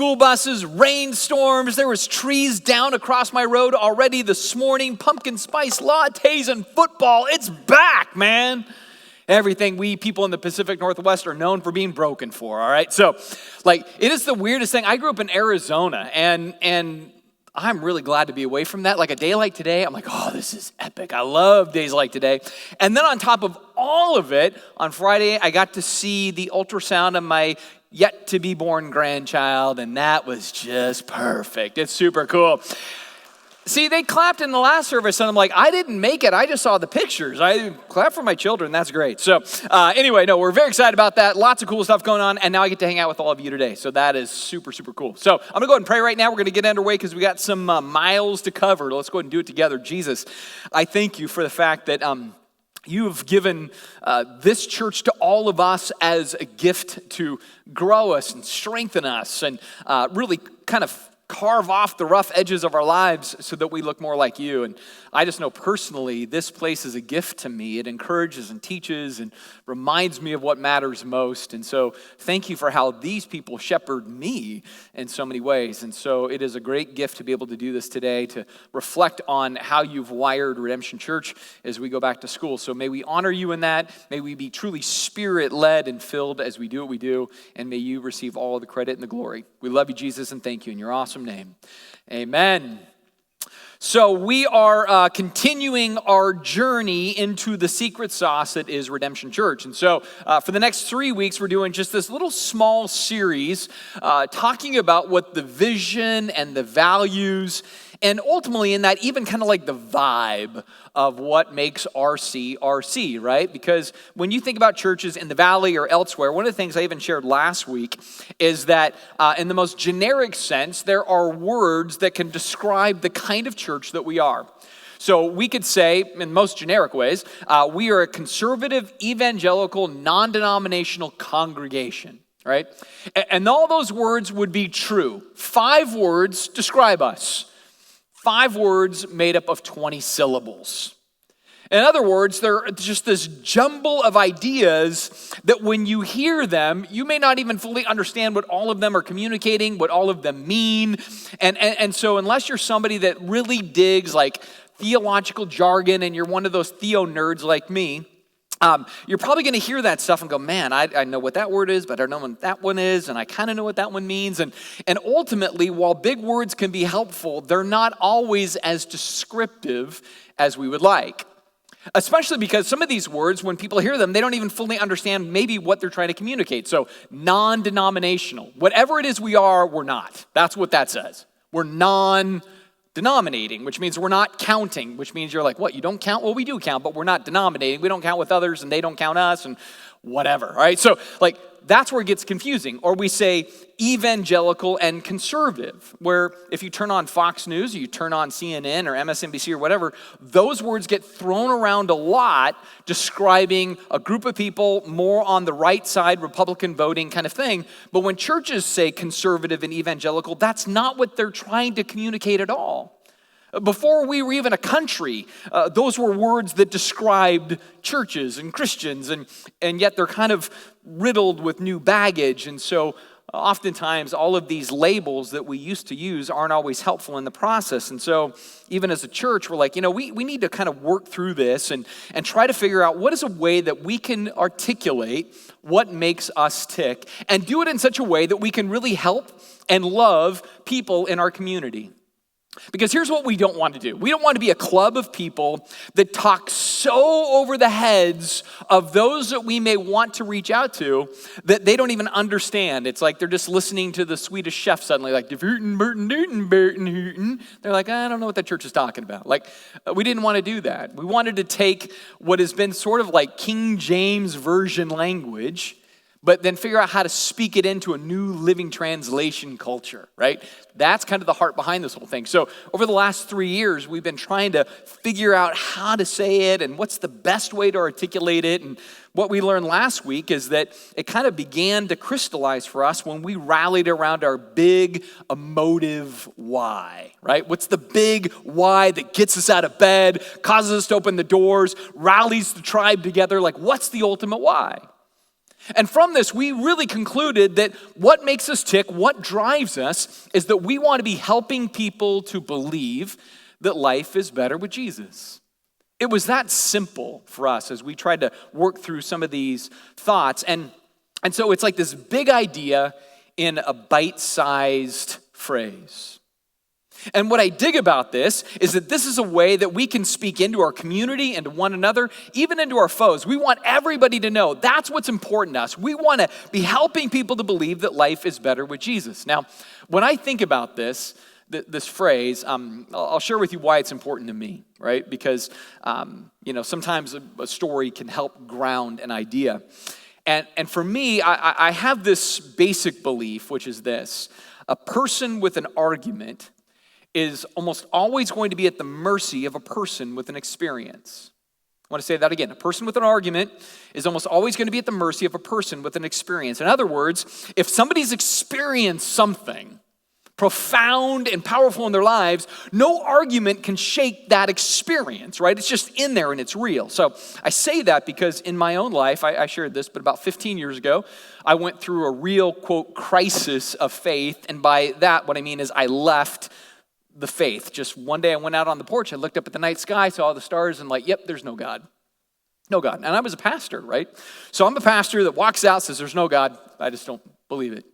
school buses, rainstorms. There was trees down across my road already this morning. Pumpkin spice lattes and football. It's back, man. Everything we people in the Pacific Northwest are known for being broken for, all right? So, it is the weirdest thing. I grew up in Arizona, and I'm really glad to be away from that. Like a day like today, I'm like, oh, this is epic. I love days like today. And then on top of all of it, on Friday, I got to see the ultrasound of my yet-to-be-born grandchild, and that was just perfect. It's super cool. See, they clapped in the last service, and I'm like, I didn't make it. I just saw the pictures. I clap for my children. That's great. So anyway, no, we're very excited about that. Lots of cool stuff going on, and now I get to hang out with all of you today. So that is super, super cool. So I'm going to go ahead and pray right now. We're going to get underway because we got some miles to cover. Let's go ahead and do it together. Jesus, I thank you for the fact that you have given this church to all of us as a gift to grow us and strengthen us and really kind of carve off the rough edges of our lives so that we look more like you. And I just know personally, this place is a gift to me. It encourages and teaches and reminds me of what matters most. And so thank you for how these people shepherd me in so many ways. And so it is a great gift to be able to do this today, to reflect on how you've wired Redemption Church as we go back to school. So may we honor you in that. May we be truly spirit-led and filled as we do what we do. And may you receive all the credit and the glory. We love you, Jesus, and thank you in your awesome name. Amen. So we are continuing our journey into the secret sauce that is Redemption Church. And so for the next 3 weeks, we're doing just this little small series talking about what the vision and the values and ultimately in that even kind of like the vibe of what makes RC RC, right? Because when you think about churches in the valley or elsewhere, one of the things I even shared last week is that in the most generic sense, there are words that can describe the kind of church that we are. So we could say, in most generic ways, we are a conservative, evangelical, non-denominational congregation, right? And all those words would be true. 5 words describe us. 5 words made up of 20 syllables. In other words, they're just this jumble of ideas that when you hear them, you may not even fully understand what all of them are communicating, what all of them mean. And so unless you're somebody that really digs like theological jargon and you're one of those theo nerds like me, you're probably going to hear that stuff and go, man, I know what that word is, but I don't know what that one is, and I kind of know what that one means. And ultimately, while big words can be helpful, they're not always as descriptive as we would like. Especially because some of these words, when people hear them, they don't even fully understand maybe what they're trying to communicate. So non-denominational. Whatever it is we are, we're not. That's what that says. We're non-denominating, which means we're not counting, which means you're like, what, you don't count? Well, we do count, but we're not denominating. We don't count with others, and they don't count us, and whatever, all right? So, that's where it gets confusing. Or we say evangelical and conservative, where if you turn on Fox News, or you turn on CNN or MSNBC or whatever, those words get thrown around a lot, describing a group of people more on the right side, Republican voting kind of thing. But when churches say conservative and evangelical, that's not what they're trying to communicate at all. Before we were even a country, those were words that described churches and Christians, and yet they're kind of riddled with new baggage. And so oftentimes all of these labels that we used to use aren't always helpful in the process. And so even as a church, we're like, we need to kind of work through this and try to figure out what is a way that we can articulate what makes us tick and do it in such a way that we can really help and love people in our community. Because here's what we don't want to do. We don't want to be a club of people that talk so over the heads of those that we may want to reach out to that they don't even understand. It's like they're just listening to the Swedish chef suddenly, like, they're like, I don't know what that church is talking about. We didn't want to do that. We wanted to take what has been sort of like King James Version language, but then figure out how to speak it into a new living translation culture, right? That's kind of the heart behind this whole thing. So over the last 3 years, we've been trying to figure out how to say it and what's the best way to articulate it. And what we learned last week is that it kind of began to crystallize for us when we rallied around our big emotive why, right? What's the big why that gets us out of bed, causes us to open the doors, rallies the tribe together? What's the ultimate why? And from this, we really concluded that what makes us tick, what drives us, is that we want to be helping people to believe that life is better with Jesus. It was that simple for us as we tried to work through some of these thoughts. And so it's like this big idea in a bite-sized phrase. And what I dig about this is that this is a way that we can speak into our community and to one another, even into our foes. We want everybody to know that's what's important to us. We want to be helping people to believe that life is better with Jesus. Now, when I think about this phrase, I'll share with you why it's important to me, right? Because, sometimes a story can help ground an idea. And for me, I have this basic belief, which is this: a person with an argument is almost always going to be at the mercy of a person with an experience. I want to say that again. A person with an argument is almost always going to be at the mercy of a person with an experience. In other words, if somebody's experienced something profound and powerful in their lives, no argument can shake that experience, right? It's just in there and it's real. So I say that because in my own life, I shared this, but about 15 years ago, I went through a real, quote, crisis of faith. And by that, what I mean is I left the faith. Just one day I went out on the porch, I looked up at the night sky, saw the stars, and yep, there's no God. No God. And I was a pastor, right? So I'm a pastor that walks out, says there's no God. I just don't believe it.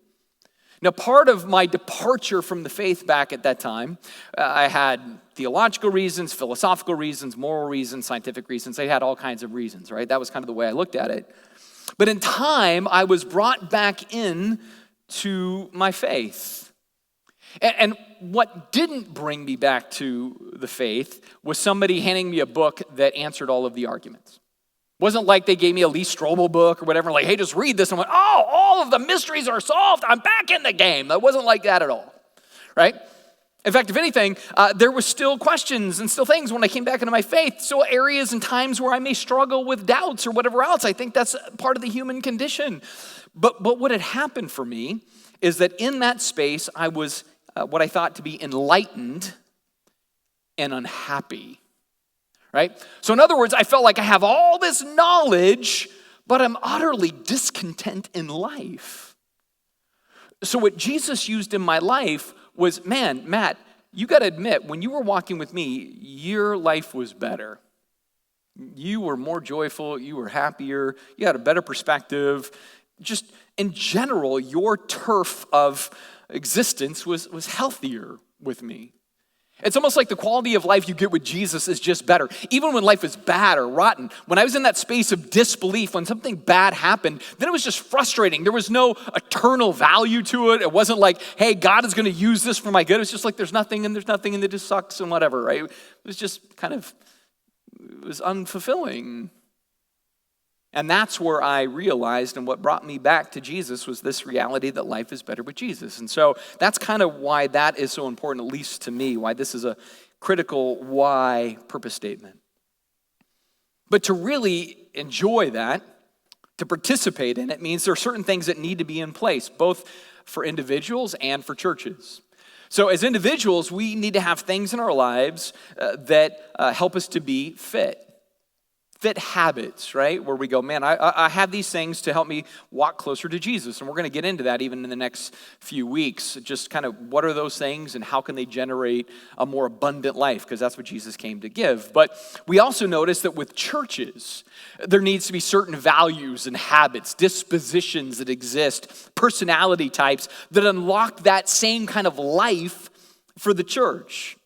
Now, part of my departure from the faith back at that time, I had theological reasons, philosophical reasons, moral reasons, scientific reasons. I had all kinds of reasons, right? That was kind of the way I looked at it. But in time, I was brought back in to my faith. And what didn't bring me back to the faith was somebody handing me a book that answered all of the arguments. It wasn't like they gave me a Lee Strobel book or whatever, like, hey, just read this. And I went, oh, all of the mysteries are solved. I'm back in the game. That wasn't like that at all, right? In fact, if anything, there was still questions and still things when I came back into my faith, still areas and times where I may struggle with doubts or whatever else. I think that's part of the human condition. But what had happened for me is that in that space, I was what I thought to be enlightened and unhappy, right? So in other words, I felt like I have all this knowledge, but I'm utterly discontent in life. So what Jesus used in my life was, man, Matt, you got to admit, when you were walking with me, your life was better. You were more joyful, you were happier, you had a better perspective. Just in general, your turf of existence was healthier with me. It's almost like the quality of life you get with Jesus is just better. Even when life is bad or rotten, when I was in that space of disbelief, when something bad happened, then it was just frustrating. There was no eternal value to it. It wasn't like, hey, God is going to use this for my good. It was just like there's nothing and it just sucks and whatever, right? It was just it was unfulfilling. And that's where I realized, and what brought me back to Jesus was this reality that life is better with Jesus. And so that's kind of why that is so important, at least to me, why this is a critical why purpose statement. But to really enjoy that, to participate in it, means there are certain things that need to be in place, both for individuals and for churches. So as individuals, we need to have things in our lives that help us to be fit habits, right? Where we go, man, I have these things to help me walk closer to Jesus. And we're going to get into that even in the next few weeks. Just kind of what are those things and how can they generate a more abundant life? Because that's what Jesus came to give. But we also notice that with churches, there needs to be certain values and habits, dispositions that exist, personality types that unlock that same kind of life for the church.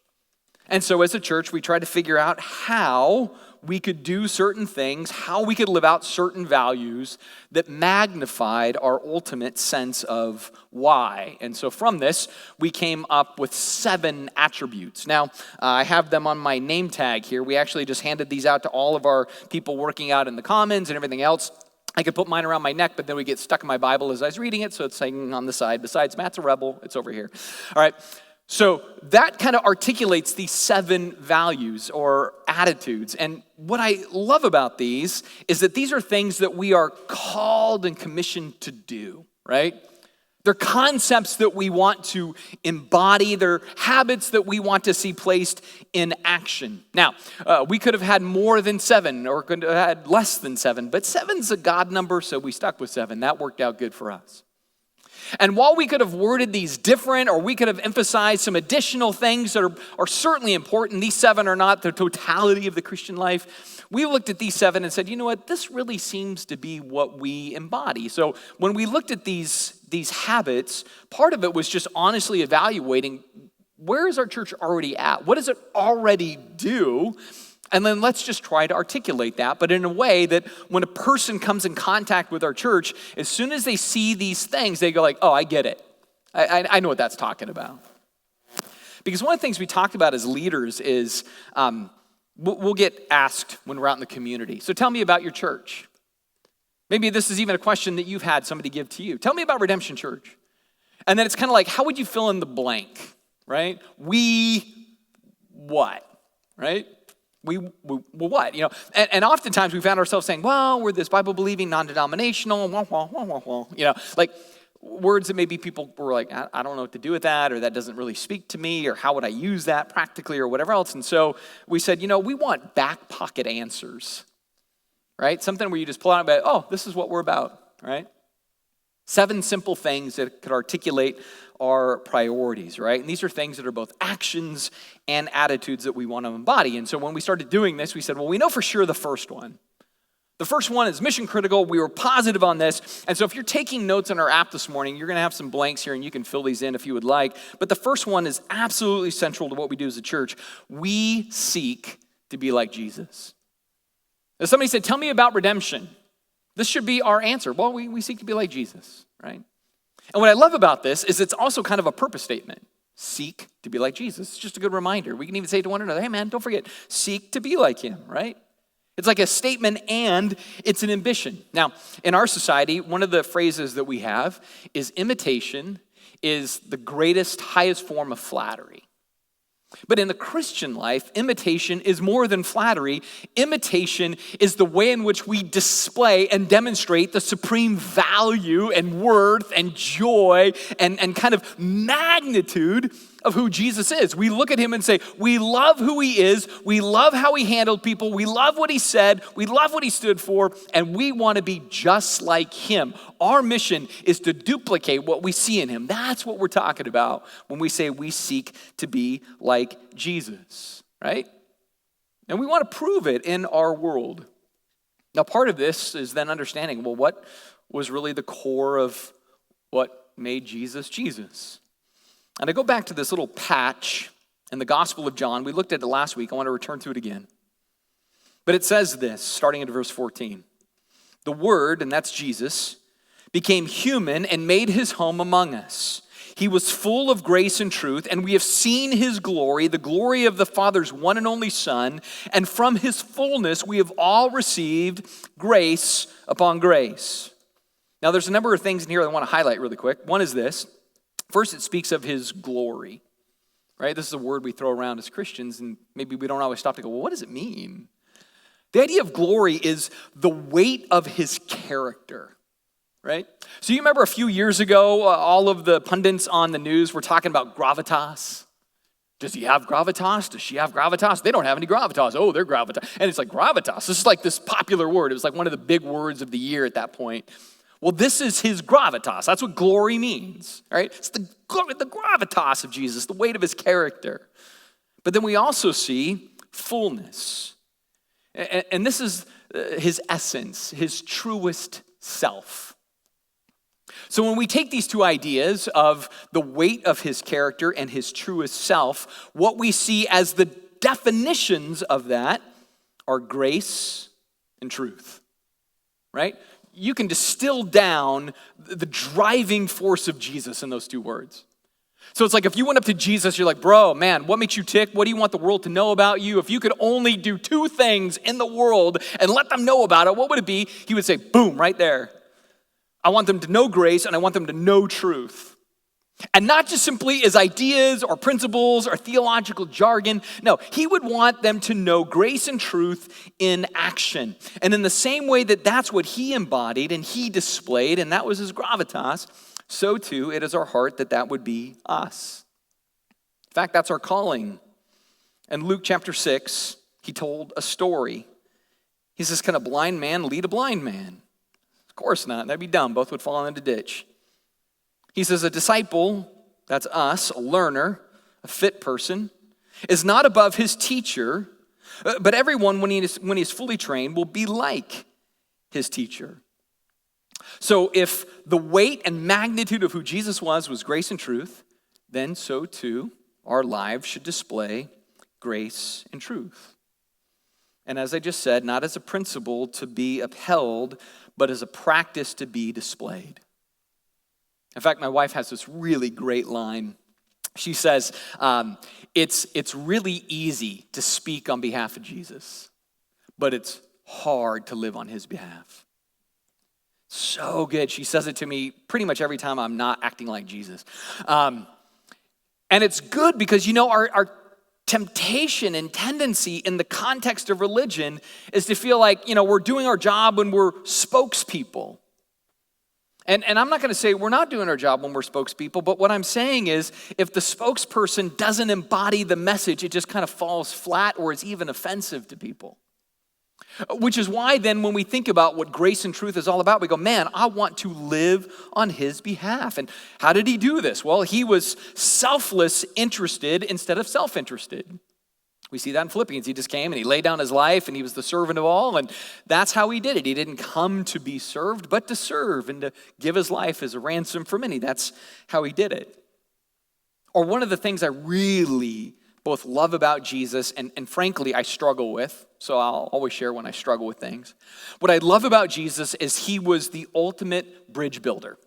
And so as a church, we try to figure out how we could do certain things, how we could live out certain values that magnified our ultimate sense of why. And so from this, we came up with 7 attributes. Now, I have them on my name tag here. We actually just handed these out to all of our people working out in the commons and everything else. I could put mine around my neck, but then we get stuck in my Bible as I was reading it, so it's hanging on the side. Besides, Matt's a rebel. It's over here. All right. So that kind of articulates these 7 values or attitudes. And what I love about these is that these are things that we are called and commissioned to do, right? They're concepts that we want to embody. They're habits that we want to see placed in action. Now, we could have had more than 7 or could have had less than 7, but 7's a God number, so we stuck with 7. That worked out good for us. And while we could have worded these different, or we could have emphasized some additional things that are certainly important, these 7 are not the totality of the Christian life. We looked at these 7 and said, you know what, this really seems to be what we embody. So when we looked at these habits, part of it was just honestly evaluating, where is our church already at? What does it already do? And then let's just try to articulate that, but in a way that when a person comes in contact with our church, as soon as they see these things, they go like, oh, I get it. I know what that's talking about. Because one of the things we talked about as leaders is we'll get asked when we're out in the community, so tell me about your church. Maybe this is even a question that you've had somebody give to you. Tell me about Redemption Church. And then it's kind of like, how would you fill in the blank, right? We what, right? We what? You know, and oftentimes we found ourselves saying, well, we're this Bible-believing, non-denominational, you know, like words that maybe people were like, I don't know what to do with that, or that doesn't really speak to me, or how would I use that practically, or whatever else. And so we said, you know, we want back pocket answers, right? Something where you just pull out about, oh, this is what we're about, right? 7 simple things that could articulate our priorities, right? And these are things that are both actions and attitudes that we want to embody. And so when we started doing this, we said, well, we know for sure the first one. The first one is mission critical. We were positive on this. And so if you're taking notes on our app this morning, you're going to have some blanks here and you can fill these in if you would like. But the first one is absolutely central to what we do as a church. We seek to be like Jesus. If somebody said, tell me about redemption, this should be our answer. Well, we seek to be like Jesus, right? And what I love about this is it's also kind of a purpose statement. Seek to be like Jesus. It's just a good reminder. We can even say to one another, hey man, don't forget, seek to be like him, right? It's like a statement and it's an ambition. Now, in our society, one of the phrases that we have is imitation is the greatest, highest form of flattery. But in the Christian life, imitation is more than flattery. Imitation is the way in which we display and demonstrate the supreme value and worth and joy and kind of magnitude of who Jesus is. We look at him and say, we love who he is, we love how he handled people, we love what he said, we love what he stood for, and we want to be just like him. Our mission is to duplicate what we see in him. That's what we're talking about when we say we seek to be like Jesus, right? And we want to prove it in our world. Now, part of this is then understanding, well, what was really the core of what made Jesus Jesus? And I go back to this little patch in the Gospel of John. We looked at it last week. I want to return to it again. But it says this, starting at verse 14. The Word, and that's Jesus, became human and made his home among us. He was full of grace and truth, and we have seen his glory, the glory of the Father's one and only Son, and from his fullness we have all received grace upon grace. Now there's a number of things in here I want to highlight really quick. One is this. First, it speaks of his glory, right? This is a word we throw around as Christians, and maybe we don't always stop to go, well, what does it mean? The idea of glory is the weight of his character, right? So you remember a few years ago, all of the pundits on the news were talking about gravitas. Does he have gravitas? Does she have gravitas? They don't have any gravitas. Oh, they're gravitas. And it's like gravitas. This is like this popular word. It was like one of the big words of the year at that point. Well, this is his gravitas. That's what glory means, right? It's the gravitas of Jesus, the weight of his character. But then we also see fullness. And this is his essence, his truest self. So when we take these two ideas of the weight of his character and his truest self, what we see as the definitions of that are grace and truth, right? You can distill down the driving force of Jesus in those two words. So it's like if you went up to Jesus, you're like, bro, man, what makes you tick? What do you want the world to know about you? If you could only do 2 things in the world and let them know about it, what would it be? He would say, boom, right there. I want them to know grace and I want them to know truth. And not just simply as ideas or principles or theological jargon. No, he would want them to know grace and truth in action. And in the same way that that's what he embodied and he displayed, and that was his gravitas, so too it is our heart that would be us. In fact, that's our calling. In Luke chapter 6, he told a story. He says, can a blind man lead a blind man? Of course not. That'd be dumb. Both would fall in the ditch. He says, a disciple, that's us, a learner, a fit person, is not above his teacher, but everyone, when he's fully trained, will be like his teacher. So if the weight and magnitude of who Jesus was grace and truth, then so too our lives should display grace and truth. And as I just said, not as a principle to be upheld, but as a practice to be displayed. In fact, my wife has this really great line. She says, it's really easy to speak on behalf of Jesus, but it's hard to live on his behalf. So good. She says it to me pretty much every time I'm not acting like Jesus. And it's good because, our temptation and tendency in the context of religion is to feel like, we're doing our job when we're spokespeople. And I'm not going to say we're not doing our job when we're spokespeople, but what I'm saying is if the spokesperson doesn't embody the message, it just kind of falls flat or is even offensive to people. Which is why then when we think about what grace and truth is all about, we go, man, I want to live on his behalf. And how did he do this? Well, he was selfless interested instead of self-interested. We see that in Philippians. He just came and he laid down his life and he was the servant of all. And that's how he did it. He didn't come to be served, but to serve and to give his life as a ransom for many. That's how he did it. Or one of the things I really both love about Jesus and frankly I struggle with, so I'll always share when I struggle with things. What I love about Jesus is he was the ultimate bridge builder,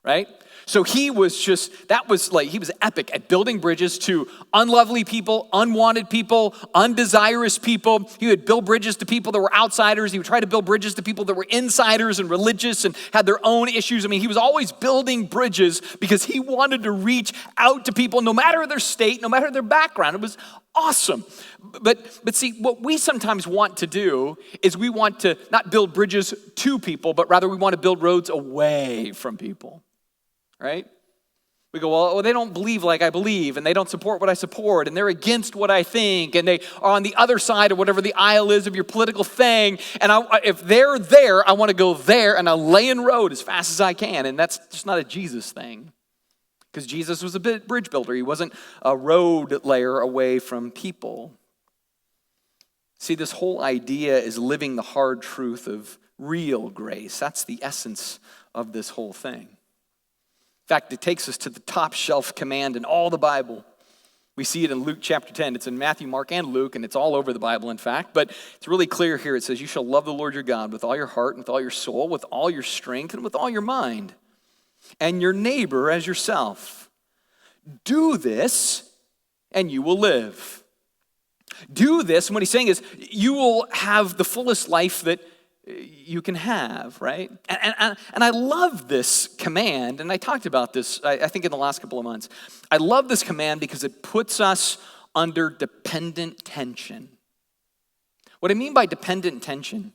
right? So he was epic at building bridges to unlovely people, unwanted people, undesirous people. He would build bridges to people that were outsiders. He would try to build bridges to people that were insiders and religious and had their own issues. I mean, he was always building bridges because he wanted to reach out to people no matter their state, no matter their background. It was awesome. But see, what we sometimes want to do is we want to not build bridges to people, but rather we want to build roads away from people. Right? We go, well, they don't believe like I believe, and they don't support what I support, and they're against what I think, and they are on the other side of whatever the aisle is of your political thing, and if they're there, I want to go there, and I'll lay in road as fast as I can, and that's just not a Jesus thing, because Jesus was a bridge builder. He wasn't a road layer away from people. See, this whole idea is living the hard truth of real grace. That's the essence of this whole thing. In fact, it takes us to the top shelf command in all the Bible. We see it in Luke chapter 10. It's in Matthew, Mark, and Luke, and it's all over the Bible, in fact. But it's really clear here. It says, you shall love the Lord your God with all your heart, and with all your soul, with all your strength, and with all your mind, and your neighbor as yourself. Do this, and you will live. Do this, and what he's saying is, you will have the fullest life that you can have, right? And I love this command, and I talked about this, I think, in the last couple of months. I love this command because it puts us under dependent tension. What I mean by dependent tension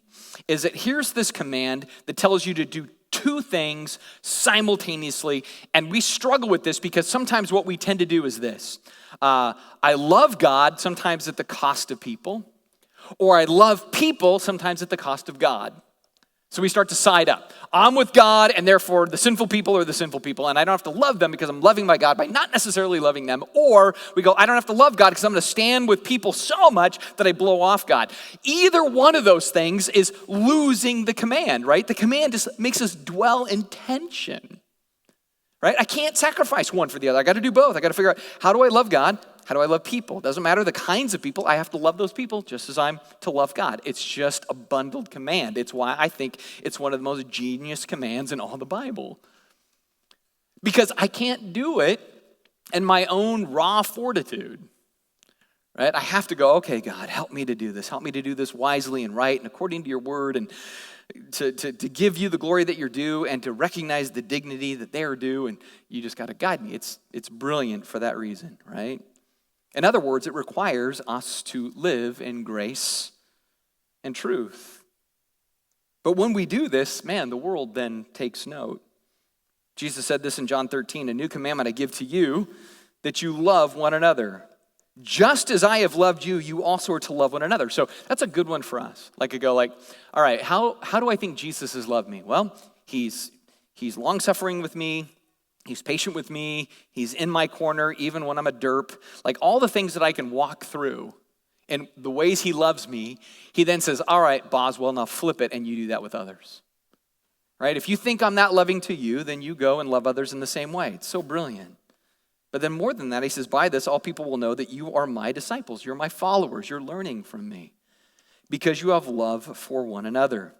is that here's this command that tells you to do two things simultaneously, and we struggle with this because sometimes what we tend to do is this. I love God, sometimes at the cost of people, or I love people, sometimes at the cost of God. So we start to side up. I'm with God, and therefore the sinful people are the sinful people, and I don't have to love them because I'm loving my God by not necessarily loving them. Or we go, I don't have to love God because I'm going to stand with people so much that I blow off God. Either one of those things is losing the command, right? The command just makes us dwell in tension, right? I can't sacrifice one for the other. I got to do both. I got to figure out, how do I love God? How do I love people? It doesn't matter the kinds of people. I have to love those people just as I'm to love God. It's just a bundled command. It's why I think it's one of the most genius commands in all the Bible. Because I can't do it in my own raw fortitude, right? I have to go, okay, God, help me to do this. Help me to do this wisely and right and according to your word, and to give you the glory that you're due and to recognize the dignity that they are due, and you just got to guide me. It's brilliant for that reason, right? In other words, it requires us to live in grace and truth. But when we do this, man, the world then takes note. Jesus said this in John 13, "A new commandment I give to you, that you love one another. Just as I have loved you, you also are to love one another." So that's a good one for us. All right, how do I think Jesus has loved me? Well, he's long-suffering with me. He's patient with me. He's in my corner even when I'm a derp. Like all the things that I can walk through and the ways he loves me, he then says, all right, Boswell, now flip it and you do that with others. Right? If you think I'm not loving to you, then you go and love others in the same way. It's so brilliant. But then more than that, he says, by this, all people will know that you are my disciples. You're my followers. You're learning from me because you have love for one another.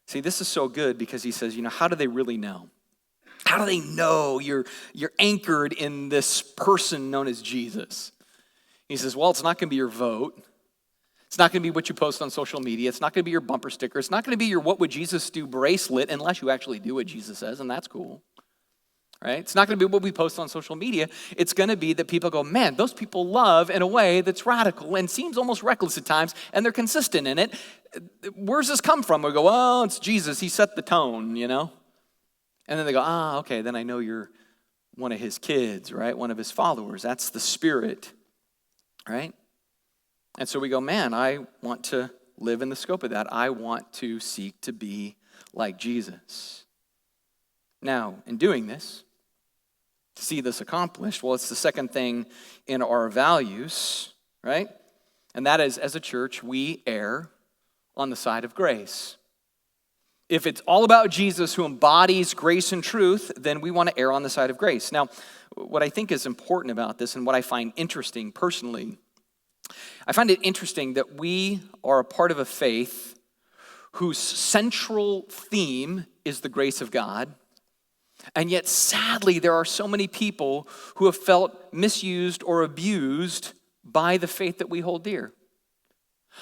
See, this is so good because he says, how do they really know? How do they know you're anchored in this person known as Jesus? He says, well, it's not going to be your vote. It's not going to be what you post on social media. It's not going to be your bumper sticker. It's not going to be your "What would Jesus do" bracelet, unless you actually do what Jesus says, and that's cool. Right? It's not going to be what we post on social media. It's going to be that people go, man, those people love in a way that's radical and seems almost reckless at times, and they're consistent in it. Where's this come from? We go, well, it's Jesus. He set the tone, And then they go, okay, then I know you're one of his kids, right? One of his followers. That's the Spirit, right? And so we go, man, I want to live in the scope of that. I want to seek to be like Jesus. Now, in doing this, to see this accomplished, well, it's the second thing in our values, right? And that is, as a church, we err on the side of grace. If it's all about Jesus who embodies grace and truth, then we want to err on the side of grace. Now, what I think is important about this and what I find interesting personally, I find it interesting that we are a part of a faith whose central theme is the grace of God. And yet, sadly, there are so many people who have felt misused or abused by the faith that we hold dear.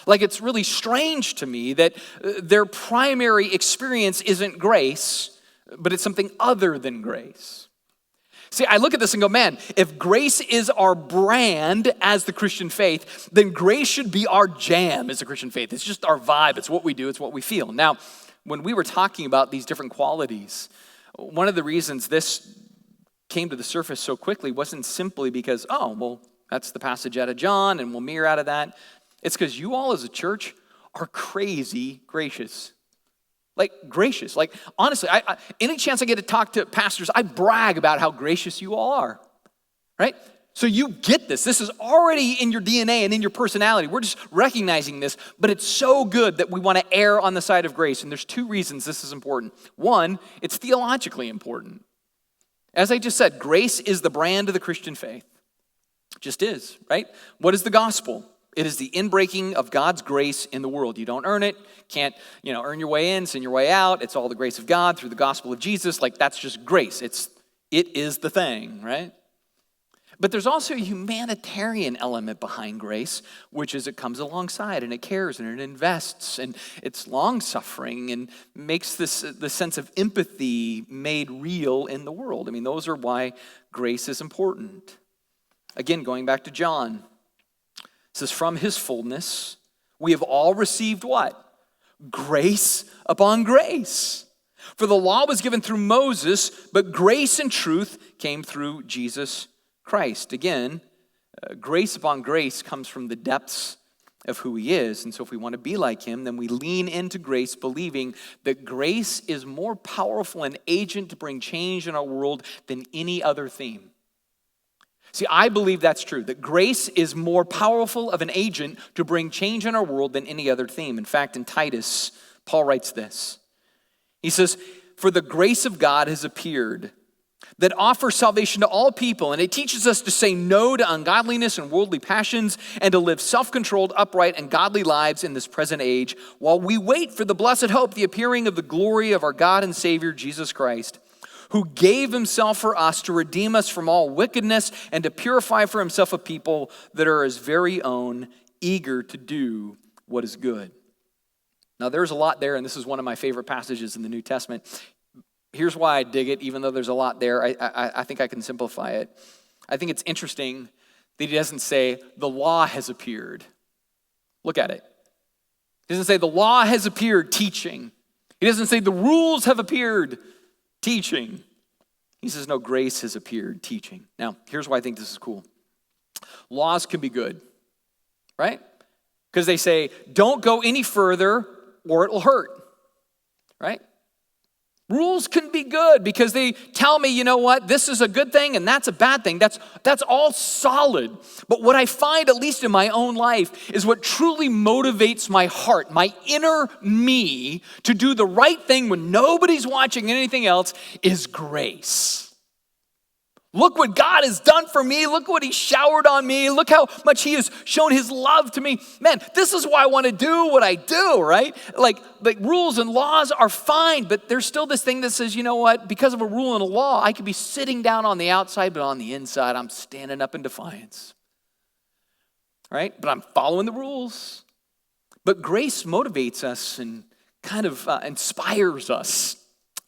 Like, it's really strange to me that their primary experience isn't grace, but it's something other than grace. See, I look at this and go, man, if grace is our brand as the Christian faith, then grace should be our jam as the Christian faith. It's just our vibe. It's what we do. It's what we feel. Now, when we were talking about these different qualities, one of the reasons this came to the surface so quickly wasn't simply because, that's the passage out of John and we'll mirror out of that. It's because you all as a church are crazy gracious. Like, gracious. Like, honestly, I any chance I get to talk to pastors, I brag about how gracious you all are, right? So you get this. This is already in your DNA and in your personality. We're just recognizing this, but it's so good that we want to err on the side of grace. And there's two reasons this is important. One, it's theologically important. As I just said, grace is the brand of the Christian faith. It just is, right? What is the gospel? It is the inbreaking of God's grace in the world. You don't earn it. Can't, earn your way in, sin your way out. It's all the grace of God through the gospel of Jesus. Like, that's just grace. It is the thing, right? But there's also a humanitarian element behind grace, which is it comes alongside and it cares and it invests and it's long-suffering and makes the sense of empathy made real in the world. I mean, those are why grace is important. Again, going back to John, it says, from his fullness, we have all received what? Grace upon grace. For the law was given through Moses, but grace and truth came through Jesus Christ. Again, grace upon grace comes from the depths of who he is. And so if we want to be like him, then we lean into grace, believing that grace is more powerful an agent to bring change in our world than any other theme. See, I believe that's true, that grace is more powerful of an agent to bring change in our world than any other theme. In fact, in Titus, Paul writes this. He says, for the grace of God has appeared that offers salvation to all people, and it teaches us to say no to ungodliness and worldly passions and to live self-controlled, upright, and godly lives in this present age while we wait for the blessed hope, the appearing of the glory of our God and Savior, Jesus Christ, who gave himself for us to redeem us from all wickedness and to purify for himself a people that are his very own, eager to do what is good. Now, there's a lot there, and this is one of my favorite passages in the New Testament. Here's why I dig it, even though there's a lot there. I think I can simplify it. I think it's interesting that he doesn't say, the law has appeared. Look at it. He doesn't say, the law has appeared, teaching. He doesn't say, the rules have appeared, teaching. He says, no, grace has appeared, teaching. Now, here's why I think this is cool. Laws can be good, right? Because they say, don't go any further or it'll hurt, right? Rules can be good because they tell me, you know what, this is a good thing and that's a bad thing. That's all solid. But what I find, at least in my own life, is what truly motivates my heart, my inner me, to do the right thing when nobody's watching anything else is grace. Look what God has done for me. Look what he showered on me. Look how much he has shown his love to me. Man, this is why I want to do what I do, right? Like rules and laws are fine, but there's still this thing that says, you know what? Because of a rule and a law, I could be sitting down on the outside, but on the inside, I'm standing up in defiance, right? But I'm following the rules. But grace motivates us and kind of inspires us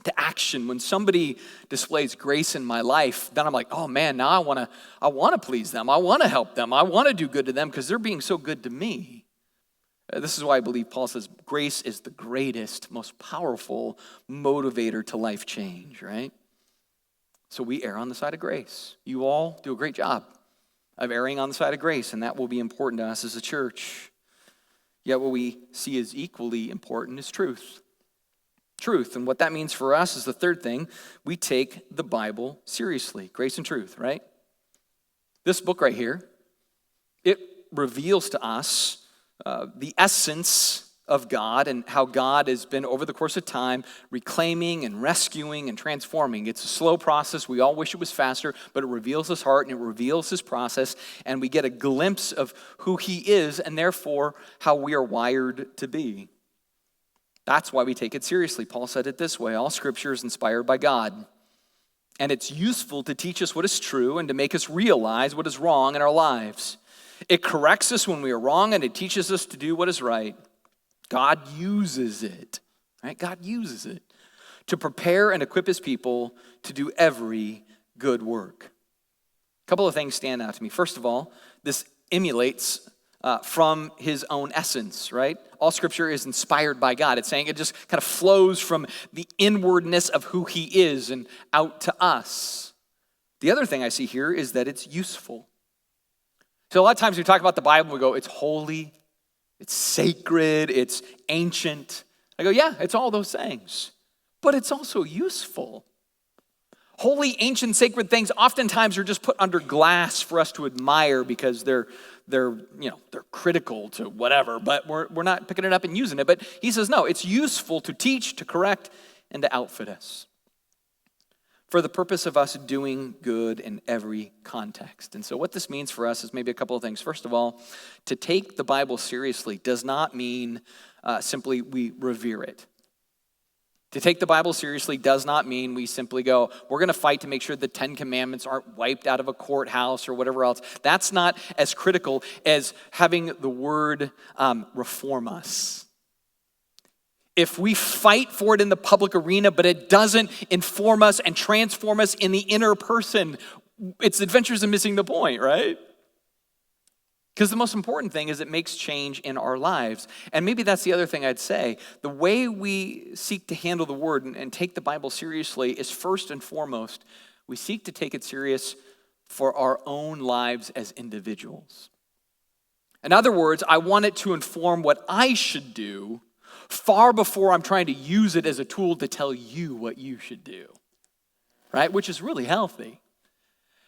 to action. When somebody displays grace in my life, then I'm like, oh man, now I want to please them. I want to help them. I want to do good to them because they're being so good to me. This is why I believe Paul says grace is the greatest, most powerful motivator to life change, right? So we err on the side of grace. You all do a great job of erring on the side of grace, and that will be important to us as a church. Yet what we see as equally important is truth. Truth. And what that means for us is the third thing. We take the Bible seriously. Grace and truth, right? This book right here, it reveals to us the essence of God and how God has been, over the course of time, reclaiming and rescuing and transforming. It's a slow process. We all wish it was faster, but it reveals his heart and it reveals his process, and we get a glimpse of who he is and therefore how we are wired to be. That's why we take it seriously. Paul said it this way: all scripture is inspired by God, and it's useful to teach us what is true and to make us realize what is wrong in our lives. It corrects us when we are wrong, and it teaches us to do what is right. God uses it, right? God uses it to prepare and equip his people to do every good work. A couple of things stand out to me. First of all, this emulates from his own essence, right? All scripture is inspired by God. It's saying it just kind of flows from the inwardness of who he is and out to us. The other thing I see here is that it's useful. So a lot of times we talk about the Bible, we go, it's holy, it's sacred, it's ancient. I go, yeah, it's all those things, but it's also useful. Holy, ancient, sacred things oftentimes are just put under glass for us to admire because they're critical to whatever, but we're not picking it up and using it. But he says, no, it's useful to teach, to correct, and to outfit us for the purpose of us doing good in every context. And so what this means for us is maybe a couple of things. First of all, to take the Bible seriously does not mean simply we revere it. To take the Bible seriously does not mean we simply go, we're going to fight to make sure the 10 Commandments aren't wiped out of a courthouse or whatever else. That's not as critical as having the word reform us. If we fight for it in the public arena, but it doesn't inform us and transform us in the inner person, it's adventures in missing the point, right? Because the most important thing is it makes change in our lives. And maybe that's the other thing I'd say. The way we seek to handle the word and take the Bible seriously is first and foremost, we seek to take it serious for our own lives as individuals. In other words, I want it to inform what I should do far before I'm trying to use it as a tool to tell you what you should do, right? Which is really healthy.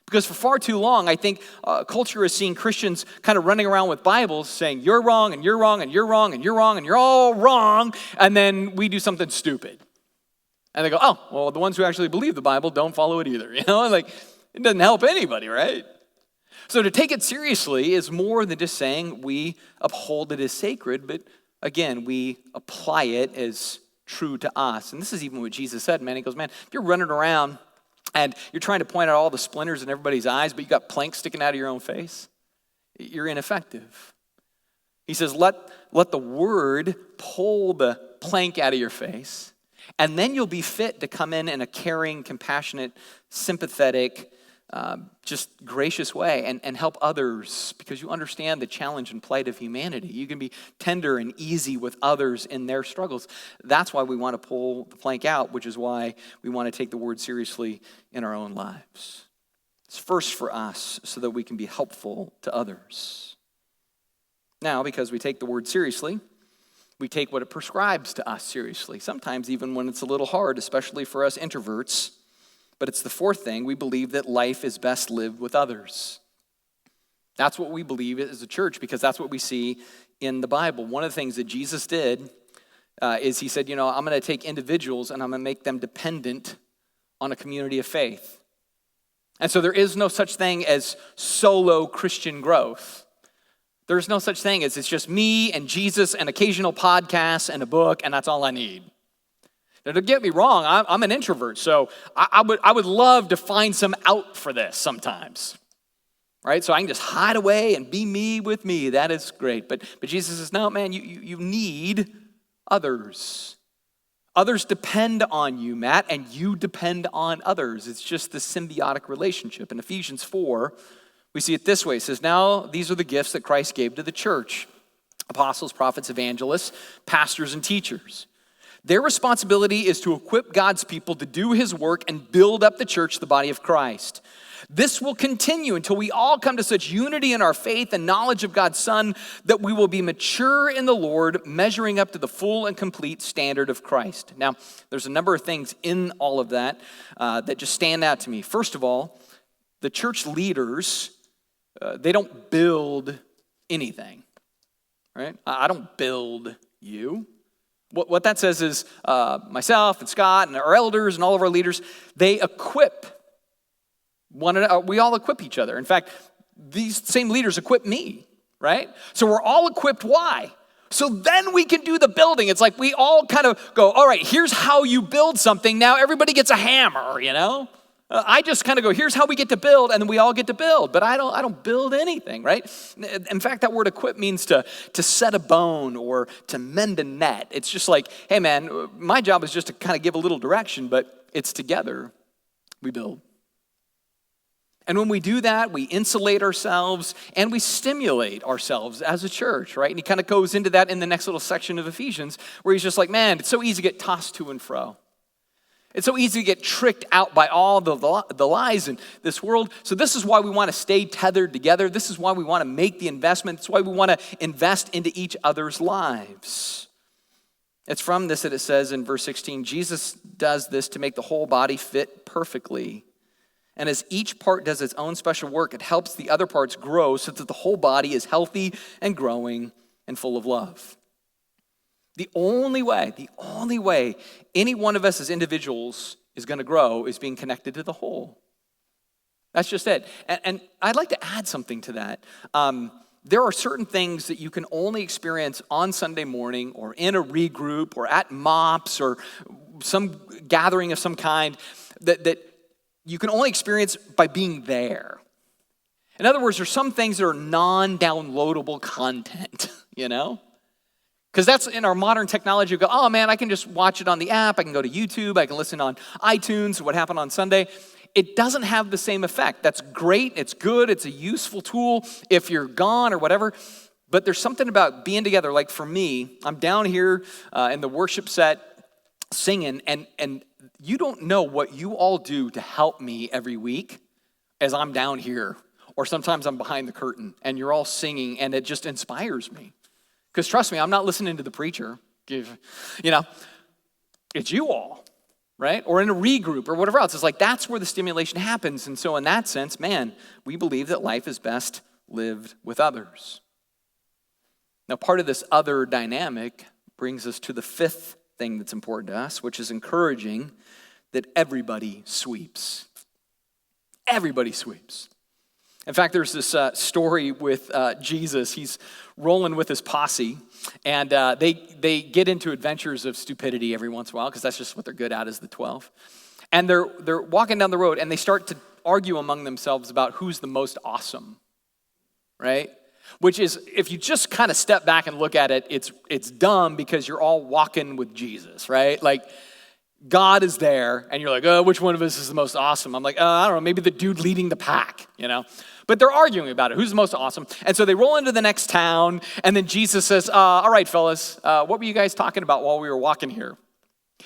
Because for far too long, I think culture has seen Christians kind of running around with Bibles saying, you're wrong, and you're wrong, and you're wrong, and you're wrong, and you're all wrong, and then we do something stupid. And they go, oh, well, the ones who actually believe the Bible don't follow it either. It doesn't help anybody, right? So to take it seriously is more than just saying we uphold it as sacred, but again, we apply it as true to us. And this is even what Jesus said, man. He goes, man, if you're running around and you're trying to point out all the splinters in everybody's eyes, but you got planks sticking out of your own face, you're ineffective. He says, let the word pull the plank out of your face, and then you'll be fit to come in a caring, compassionate, sympathetic, just gracious way and help others because you understand the challenge and plight of humanity. You can be tender and easy with others in their struggles. That's why we want to pull the plank out, which is why we want to take the word seriously in our own lives. It's first for us so that we can be helpful to others. Now, because we take the word seriously, we take what it prescribes to us seriously, sometimes even when it's a little hard, especially for us introverts. But it's the fourth thing. We believe that life is best lived with others. That's what we believe as a church because that's what we see in the Bible. One of the things that Jesus did is he said, I'm going to take individuals and I'm going to make them dependent on a community of faith. And so there is no such thing as solo Christian growth. There's no such thing as it's just me and Jesus and occasional podcasts and a book and that's all I need. Now, don't get me wrong, I'm an introvert, so I would love to find some out for this sometimes, right? So I can just hide away and be me with me. That is great. But Jesus says, no, man, you need others. Others depend on you, Matt, and you depend on others. It's just the symbiotic relationship. In Ephesians 4, we see it this way. It says, now these are the gifts that Christ gave to the church: apostles, prophets, evangelists, pastors, and teachers. Their responsibility is to equip God's people to do his work and build up the church, the body of Christ. This will continue until we all come to such unity in our faith and knowledge of God's Son that we will be mature in the Lord, measuring up to the full and complete standard of Christ. Now, there's a number of things in all of that that just stand out to me. First of all, the church leaders, they don't build anything, right? I don't build you. What that says is myself and Scott and our elders and all of our leaders, they equip one another. We all equip each other. In fact, these same leaders equip me, right? So we're all equipped. Why? So then we can do the building. It's like we all kind of go, all right, here's how you build something. Now everybody gets a hammer, I just kind of go, here's how we get to build, and then we all get to build. But I don't build anything, right? In fact, that word equip means to set a bone or to mend a net. It's just like, hey man, my job is just to kind of give a little direction, but it's together we build. And when we do that, we insulate ourselves and we stimulate ourselves as a church, right? And he kind of goes into that in the next little section of Ephesians where he's just like, man, it's so easy to get tossed to and fro. It's so easy to get tricked out by all the lies in this world. So this is why we want to stay tethered together. This is why we want to make the investment. It's why we want to invest into each other's lives. It's from this that it says in verse 16, Jesus does this to make the whole body fit perfectly. And as each part does its own special work, it helps the other parts grow so that the whole body is healthy and growing and full of love. The only way any one of us as individuals is going to grow is being connected to the whole. That's just it. And I'd like to add something to that. There are certain things that you can only experience on Sunday morning or in a regroup or at MOPS or some gathering of some kind that you can only experience by being there. In other words, there's some things that are non-downloadable content, Because that's in our modern technology. You go, oh man, I can just watch it on the app. I can go to YouTube. I can listen on iTunes, what happened on Sunday. It doesn't have the same effect. That's great. It's good. It's a useful tool if you're gone or whatever. But there's something about being together. Like for me, I'm down here in the worship set singing, and you don't know what you all do to help me every week as I'm down here. Or sometimes I'm behind the curtain, and you're all singing, and it just inspires me. Because trust me, I'm not listening to the preacher. It's you all, right? Or in a regroup or whatever else. It's like that's where the stimulation happens. And so in that sense, man, we believe that life is best lived with others. Now, part of this other dynamic brings us to the fifth thing that's important to us, which is encouraging that everybody sweeps. Everybody sweeps. In fact, there's this story with Jesus. He's rolling with his posse, and they get into adventures of stupidity every once in a while because that's just what they're good at is the 12. And they're walking down the road, and they start to argue among themselves about who's the most awesome, right? Which is, if you just kind of step back and look at it, it's dumb because you're all walking with Jesus, right? Like, God is there, and you're like, oh, which one of us is the most awesome? I'm like, I don't know, maybe the dude leading the pack, But they're arguing about it. Who's the most awesome? And so they roll into the next town, and then Jesus says, all right, fellas, what were you guys talking about while we were walking here?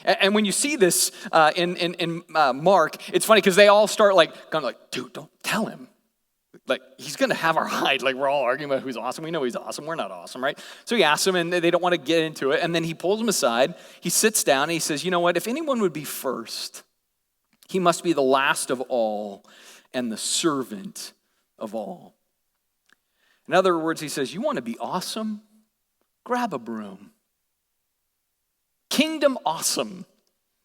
And when you see this in Mark, it's funny because they all start going like, dude, don't tell him. Like, he's going to have our hide. Like, we're all arguing about who's awesome. We know he's awesome. We're not awesome, right? So he asks them, and they don't want to get into it. And then he pulls them aside. He sits down, and he says, you know what? If anyone would be first, he must be the last of all and the servant of all. In other words, he says, you want to be awesome? Grab a broom. Kingdom awesome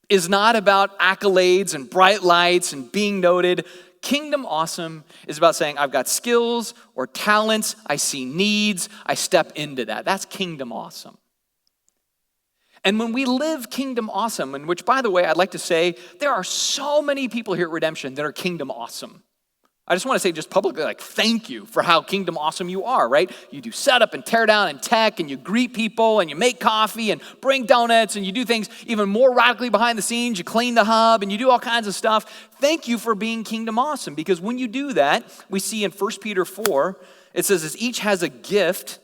is not about accolades and bright lights and being noted. Kingdom awesome is about saying, I've got skills or talents, I see needs, I step into that. That's kingdom awesome. And when we live kingdom awesome, and which, by the way, I'd like to say, there are so many people here at Redemption that are kingdom awesome. I just want to say just publicly, thank you for how kingdom awesome you are, right? You do setup and tear down and tech, and you greet people, and you make coffee, and bring donuts, and you do things even more radically behind the scenes. You clean the hub, and you do all kinds of stuff. Thank you for being kingdom awesome, because when you do that, we see in 1 Peter 4, it says, as each has a gift,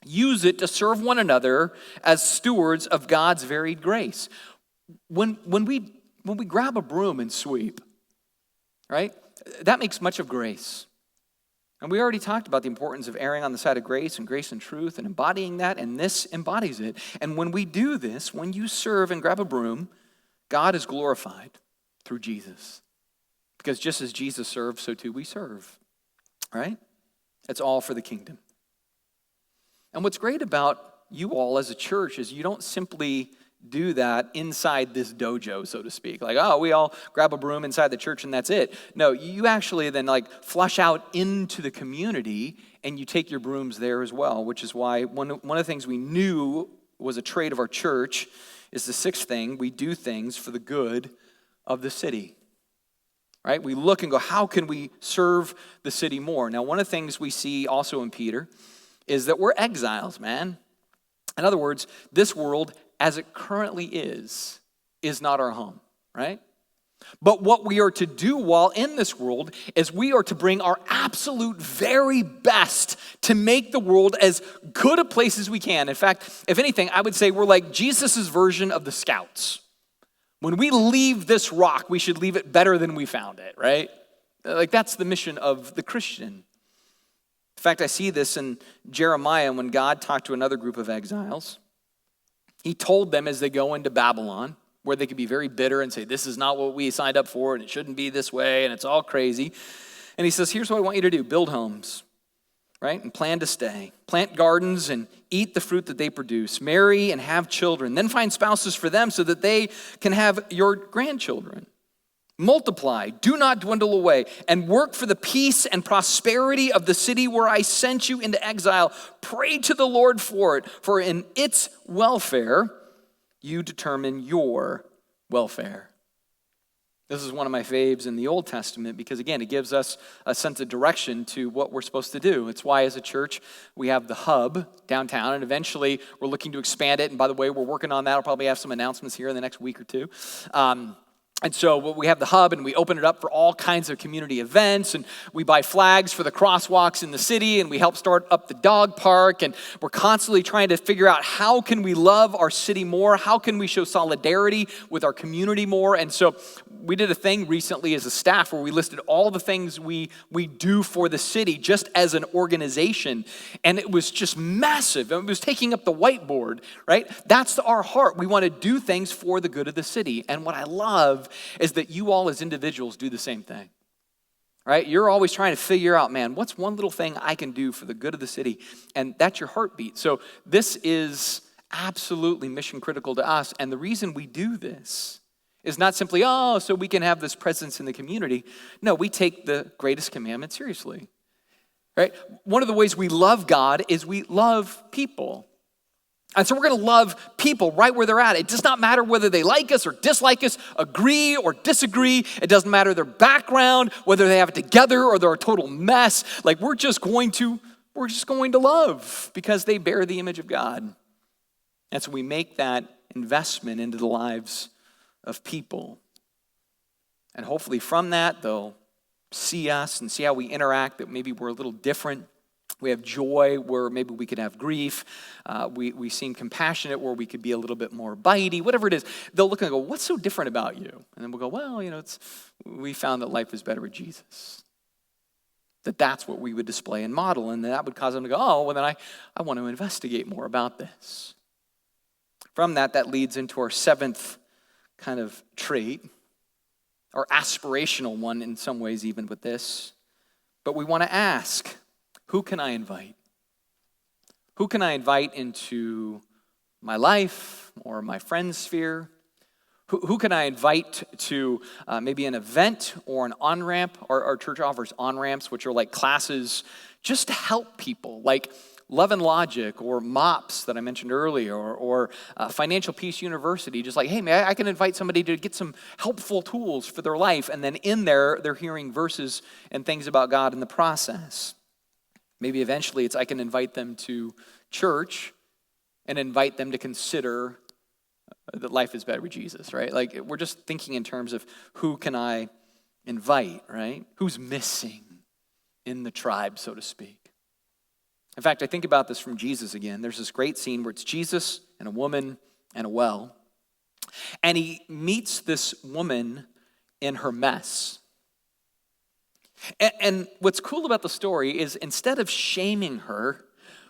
use it to serve one another as stewards of God's varied grace. When we grab a broom and sweep, right? That makes much of grace. And we already talked about the importance of erring on the side of grace and truth and embodying that, and this embodies it. And when we do this, when you serve and grab a broom, God is glorified through Jesus. Because just as Jesus served, so too we serve, right? It's all for the kingdom. And what's great about you all as a church is you don't simply do that inside this dojo, so to speak. We all grab a broom inside the church and that's it. No, you actually then flush out into the community and you take your brooms there as well, which is why one of the things we knew was a trait of our church is the sixth thing, we do things for the good of the city. Right? We look and go, how can we serve the city more? Now, one of the things we see also in Peter is that we're exiles, man. In other words, this world as it currently is not our home, right? But what we are to do while in this world is we are to bring our absolute very best to make the world as good a place as we can. In fact, if anything, I would say we're like Jesus' version of the Scouts. When we leave this rock, we should leave it better than we found it, right? That's the mission of the Christian. In fact, I see this in Jeremiah when God talked to another group of exiles. He told them as they go into Babylon, where they could be very bitter and say, this is not what we signed up for, and it shouldn't be this way, and it's all crazy. And he says, here's what I want you to do. Build homes, right? And plan to stay. Plant gardens and eat the fruit that they produce. Marry and have children. Then find spouses for them so that they can have your grandchildren. Multiply, do not dwindle away, and work for the peace and prosperity of the city where I sent you into exile. Pray to the Lord for it, for in its welfare, you determine your welfare. This is one of my faves in the Old Testament because, again, it gives us a sense of direction to what we're supposed to do. It's why, as a church, we have the hub downtown, and eventually we're looking to expand it. And by the way, we're working on that. I'll probably have some announcements here in the next week or two. And so we have the hub and we open it up for all kinds of community events, and we buy flags for the crosswalks in the city, and we help start up the dog park, and we're constantly trying to figure out how can we love our city more, how can we show solidarity with our community more. And so we did a thing recently as a staff where we listed all the things we do for the city just as an organization, and it was just massive. It was taking up the whiteboard, right? That's our heart. We want to do things for the good of the city. And what I love is that you all as individuals do the same thing, right? You're always trying to figure out, man, what's one little thing I can do for the good of the city? And that's your heartbeat. So this is absolutely mission critical to us. And the reason we do this is not simply, so we can have this presence in the community. No, we take the greatest commandment seriously, right? One of the ways we love God is we love people. And so we're going to love people right where they're at. It does not matter whether they like us or dislike us, agree or disagree. It doesn't matter their background, whether they have it together or they're a total mess. We're just going to love because they bear the image of God. And so we make that investment into the lives of people. And hopefully from that, they'll see us and see how we interact, that maybe we're a little different. We have joy where maybe we could have grief. We seem compassionate where we could be a little bit more bitey, whatever it is. They'll look and go, what's so different about you? And then we'll go, well, we found that life is better with Jesus. That's what we would display and model. And that would cause them to go, oh, well, then I want to investigate more about this. From that leads into our seventh kind of trait, our aspirational one in some ways even with this. But we want to ask, who can I invite? Who can I invite into my life or my friend's sphere? Who can I invite to maybe an event or an on-ramp? Our church offers on-ramps, which are like classes just to help people, like Love and Logic or MOPS that I mentioned earlier, or Financial Peace University. Just like, hey, man, I can invite somebody to get some helpful tools for their life, and then in there, they're hearing verses and things about God in the process. Maybe eventually I can invite them to church and invite them to consider that life is better with Jesus, right? Like, we're just thinking in terms of who can I invite, right? Who's missing in the tribe, so to speak. In fact, I think about this from Jesus again. There's this great scene where it's Jesus and a woman and a well. And he meets this woman in her mess. And what's cool about the story is instead of shaming her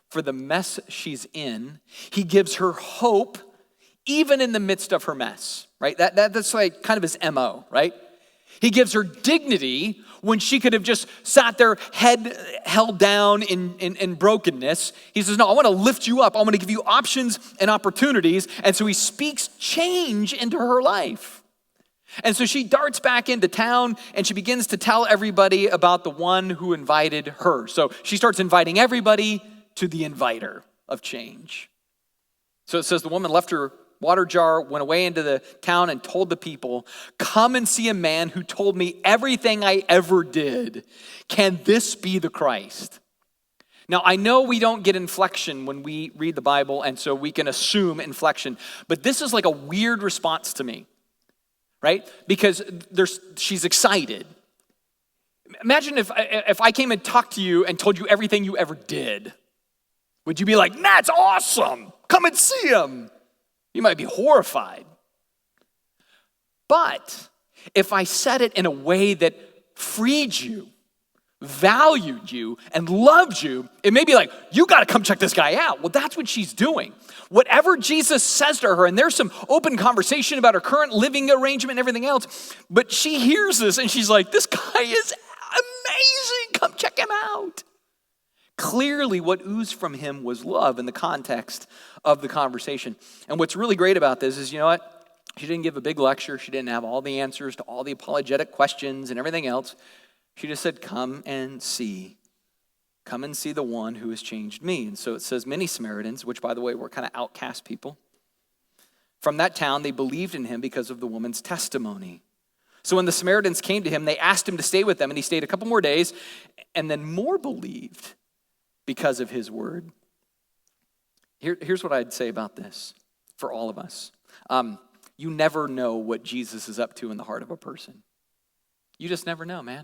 for the mess she's in, he gives her hope even in the midst of her mess, right? That's like kind of his MO, right? He gives her dignity when she could have just sat there, head held down in brokenness. He says, no, I want to lift you up. I want to give you options and opportunities. And so he speaks change into her life. And so she darts back into town and she begins to tell everybody about the one who invited her. So she starts inviting everybody to the inviter of change. So it says the woman left her water jar, went away into the town and told the people, come and see a man who told me everything I ever did. Can this be the Christ? Now, I know we don't get inflection when we read the Bible, and so we can assume inflection, but this is like a weird response to me, right? Because she's excited. Imagine if I came and talked to you and told you everything you ever did. Would you be like, that's awesome, come and see him? You might be horrified. But if I said it in a way that freed you, valued you, and loved you, it may be like, you got to come check this guy out. Well, that's what she's doing. Whatever Jesus says to her, and there's some open conversation about her current living arrangement and everything else, but she hears this and she's like, this guy is amazing. Come check him out. Clearly, what oozed from him was love in the context of the conversation. And what's really great about this is, you know what? She didn't give a big lecture. She didn't have all the answers to all the apologetic questions and everything else. She just said, come and see. Come and see the one who has changed me. And so it says many Samaritans, which, by the way, were kind of outcast people, from that town, they believed in him because of the woman's testimony. So when the Samaritans came to him, they asked him to stay with them, and he stayed a couple more days, and then more believed because of his word. Here's what I'd say about this for all of us. You never know what Jesus is up to in the heart of a person. You just never know, man.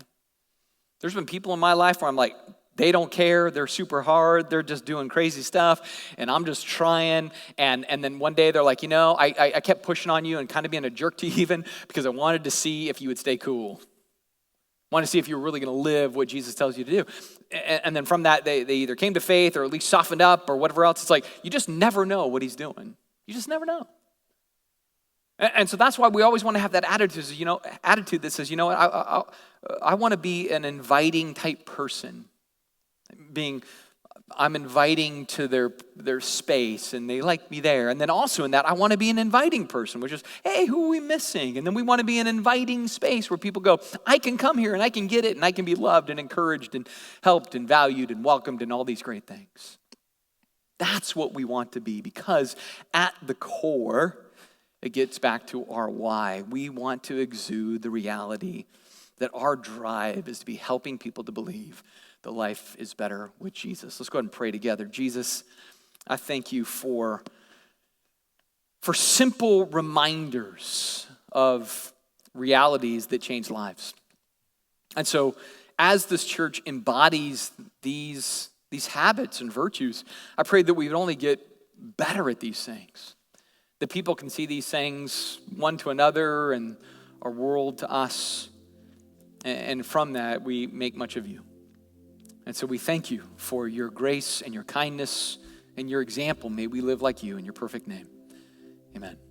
There's been people in my life where I'm like, they don't care, they're super hard, they're just doing crazy stuff, and I'm just trying, and then one day they're like, I kept pushing on you and kind of being a jerk to you even because I wanted to see if you would stay cool. Want to see if you were really going to live what Jesus tells you to do. And then from that, they either came to faith or at least softened up or whatever else. It's like, you just never know what he's doing. You just never know. And so that's why we always want to have that attitude that says, I want to be an inviting type person. I'm inviting to their space and they like me there. And then also in that, I want to be an inviting person, which is, hey, who are we missing? And then we want to be an inviting space where people go, I can come here and I can get it and I can be loved and encouraged and helped and valued and welcomed and all these great things. That's what we want to be, because at the core, it gets back to our why. We want to exude the reality that our drive is to be helping people to believe that life is better with Jesus. Let's go ahead and pray together. Jesus, I thank you for simple reminders of realities that change lives. And so as this church embodies these habits and virtues, I pray that we would only get better at these things. That people can see these things one to another and our world to us. And from that, we make much of you. And so we thank you for your grace and your kindness and your example. May we live like you in your perfect name. Amen.